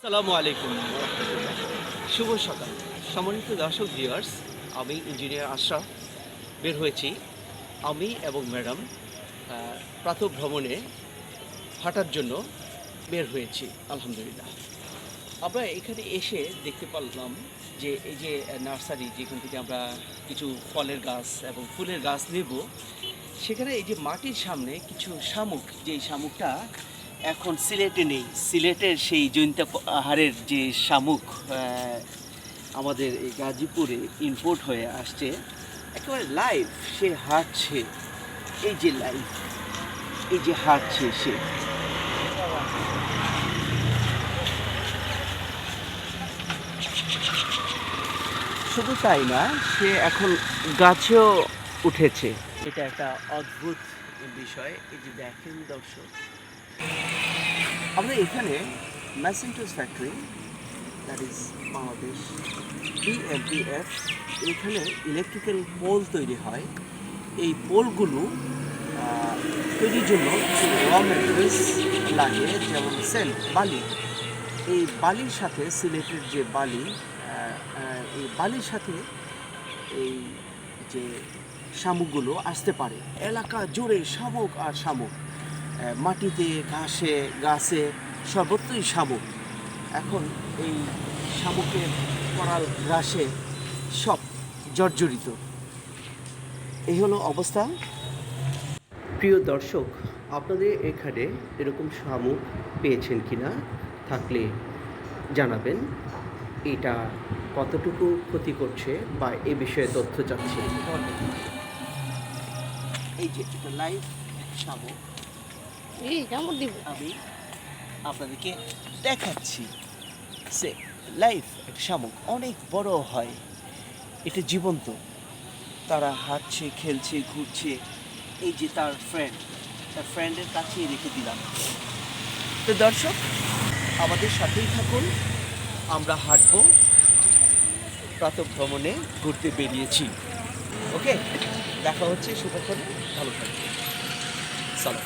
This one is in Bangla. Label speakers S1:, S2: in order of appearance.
S1: আসসালামু আলাইকুম রাহমাতুল্লাহ। শুভ সকাল সম্মানিত দর্শক ভিউয়ার্স, আমি ইঞ্জিনিয়ার আশরাফ বের হয়েছি। আমি এবং ম্যাডাম প্রাতঃ ভ্রমণে হাঁটার জন্য বের হয়েছি। আলহামদুলিল্লাহ, আমরা এখানে এসে দেখতে পারলাম যে এই যে নার্সারি, যেখান থেকে আমরা কিছু ফলের গাছ এবং ফুলের গাছ নেব, সেখানে এই যে মাটির সামনে কিছু শামুক, যেই শামুকটা এখন সিলেটে নেই। সিলেটের সেই জৈন্তা পাহাড়ের যে শামুক আমাদের এই গাজীপুরে ইম্পোর্ট হয়ে আসছে, একেবারে লাইভ সে হাঁটছে। এই যে লাইভ, এই যে হাঁটছে সে। শুধু তাই না, সে এখন গাছেও উঠেছে। এটা একটা অদ্ভুত বিষয়। এই যে দেখেন দর্শক, আমরা এখানে ম্যাসেন্টোস ফ্যাক্টরি, দ্যাট ইজ বাংলাদেশ বিএমপিএফ, এখানে ইলেকট্রিক্যাল পোল তৈরি হয়। এই পোলগুলো তৈরির জন্য কিছু র ম্যাটেরিয়ালস লাগে, যেমন সেল, বালি। এই বালির সাথে সিলেটের যে বালি, এই বালির সাথে এই যে শামুকগুলো আসতে পারে। এলাকা জুড়ে শামুক আর শামুক, মাটিতে, ঘাসে, গাছে, সর্বত্রই শামুক। এখন এই শামুকের করাল গ্রাসে সব জর্জরিত। এই হলো অবস্থা। প্রিয় দর্শক, আপনাদের এখানে এরকম শামুক পেয়েছেন কিনা, থাকলে জানাবেন। এটা কতটুকু ক্ষতি করছে বা এ বিষয়ে তথ্য চাচ্ছি। এই যে এটা লাইভ শামুক, আমি আপনাদেরকে দেখাচ্ছি। সে লাইভ একটা শামুক, অনেক বড় হয়, এটা জীবন্ত। তারা হাঁটছে, খেলছে, ঘুরছে। এই যে তার ফ্রেন্ডের কাছেই রেখে দিলাম। তো দর্শক, আমাদের সাথেই থাকুন, আমরা হাঁটবো, প্রাতঃ ভ্রমণে ঘুরতে বেরিয়েছি। ওকে, দেখা হচ্ছে শুভক্ষণে, ভালো থাকবে। সালাম।